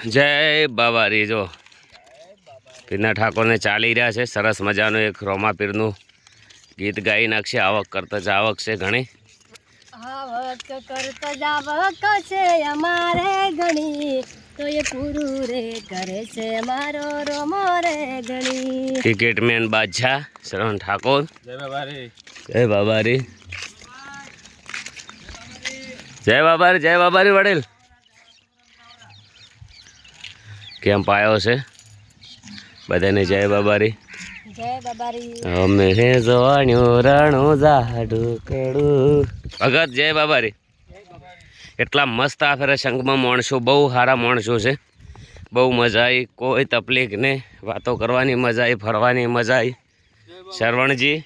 જય બાબારી જો પીરના ઠાકોરને ચાલી રહ્યા છે. સરસ મજાનું એક રોમા પીરનું ગીત ગાઈ નાખશે. આવક કરતા જાવક છે ઘણી. આવક કરતા જાવક છે અમારે ઘણી, તો એ પૂરું રે કરે છે મારો રોમો રે ઘણી. ક્રિકેટમેન બાદશાહ શરણ ઠાકોર. જય બાબારી. જય બાબારી. જય બાબારી. જય બાબારી વડીલ. કેમ પાયો છે બધાને? જય બાબારી. જય બાબારી. અમે હે જોવાણ્યું રાણું જાડું કડું. ભગત જય બાબારી. એટલા મસ્ત આ ફેરે સંઘમાં માણસો, બહુ સારા માણસો છે. બહુ મજા આવી. કોઈ તકલીફ ને વાતો કરવાની મજા આવી, ફરવાની મજા આવી. શરવણજી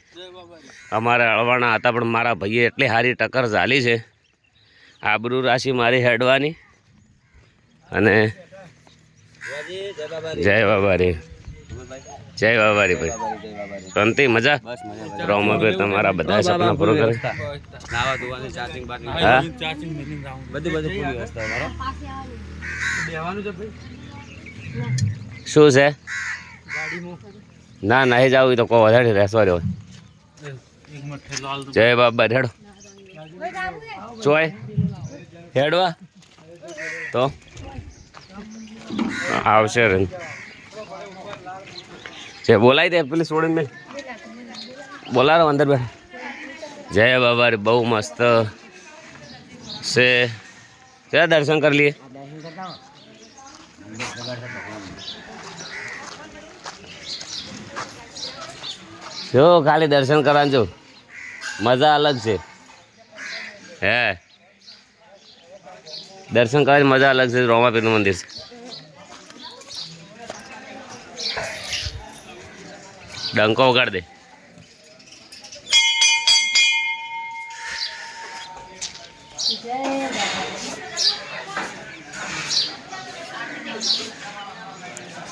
અમારા અળવાના હતા, પણ મારા ભાઈએ એટલી સારી ટક્કર ઝાલી છે. આબરૂ રાશિ મારી હેડવાની. અને જય બાબારી. જય બાબારી ભાઈ. શાંતિ મજા. રોમા પીર તમારા બધા સપના પૂરું કરે. નાવા ધોવાની ચાર્જિંગ બાકી. હા બધું પૂરી વ્યવસ્થા બરાબર. બેવાનું છે ભાઈ. શું છે? ના નહીં જાવ તો કોઈ વધારે રહેશો રહ્યો. જય બાબા. હેડો ચોય હેડવા તો આવશે રે. જે બોલાવી દે પેલી છોડીને બોલાવો અંદર બેઠ. જય બાબા રે. બહુ મસ્ત છે. ચલો દર્શન કરી લઈએ. જો ખાલી દર્શન કરવાનું જો મજા અલગ છે. હે દર્શન કરવાની મજા અલગ છે. રોમા પીરનું મંદિર છે. ડંકો વગાડ દે.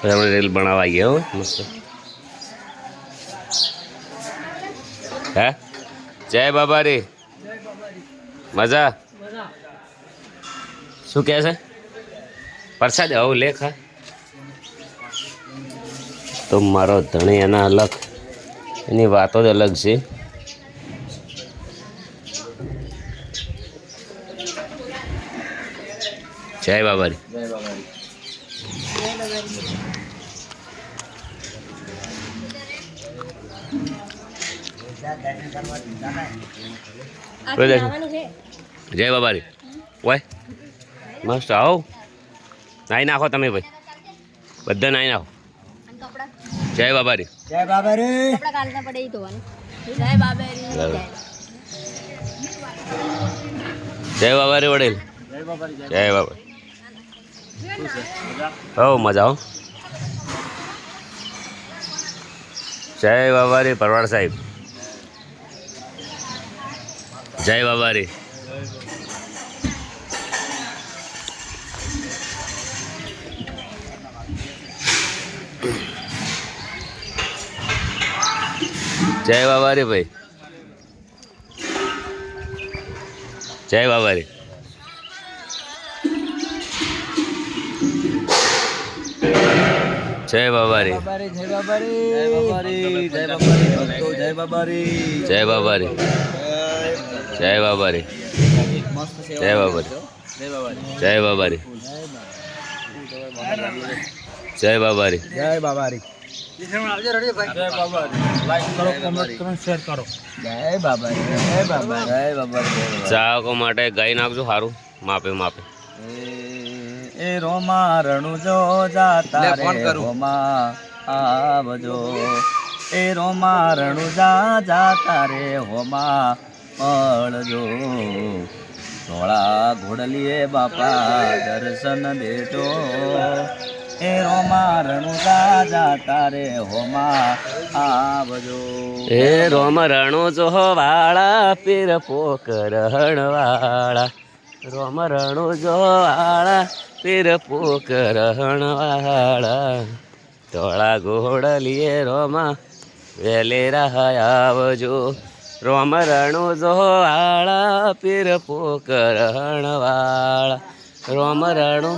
આપણે રીલ બનાવવા આવીએ હો મસ્ત. હે જય બાબારી. મજા શું કહે છે? પ્રસાદ આવું લેખા તો મારો ધણી એના અલગ, એની વાતો જ અલગ છે. જય બાબારી. જય બાબારી. ઓય મસ્ત. આવો નાઈ નાખો તમે ભાઈ, બધા નાઈ નાખો. જય બાબારી. જય બાબારી. કપડા કાલના પડે તો જય બાબારી. જય બાબારી વડીલ. જય બાબારી. હો મજા હો. જય બાબારી પરવાડ સાહેબ. જય બાબારી. જય બાબારી ભાઈ. જય બાબારી. જય બાબારી. જય બાબારી. જય બાબારી. જય બાબારી. જય બાબારી. જય બાબારી. જય બાબારી. જય બાબારી. જય બાબારી. જય બાબારી. જય બાબારી. ચાહકો માટે ગાઈ નાખજો સારું માપે માપે. એ રોમા રણુજો જાતા રે રોમા આવજો. એ રોમા રણુજા જાતા રે હોમા મળજો. ધોળા ઘોડલીએ બાપા દર્શન દેજો. એ રોમા રણુજા જાતા રે હોમા આવજો. એ રોમ રણુ જો વાળા પીર પોકરણ વાળા. રોમ રણુ જો વાળા પીર પોકરણ વાળા. ધોળા ઘોડલીએ રોમા વેલેરા આવજો. રોમ રણુ જો વાળા પીર પોકરણ વાળા. રોમ રણુ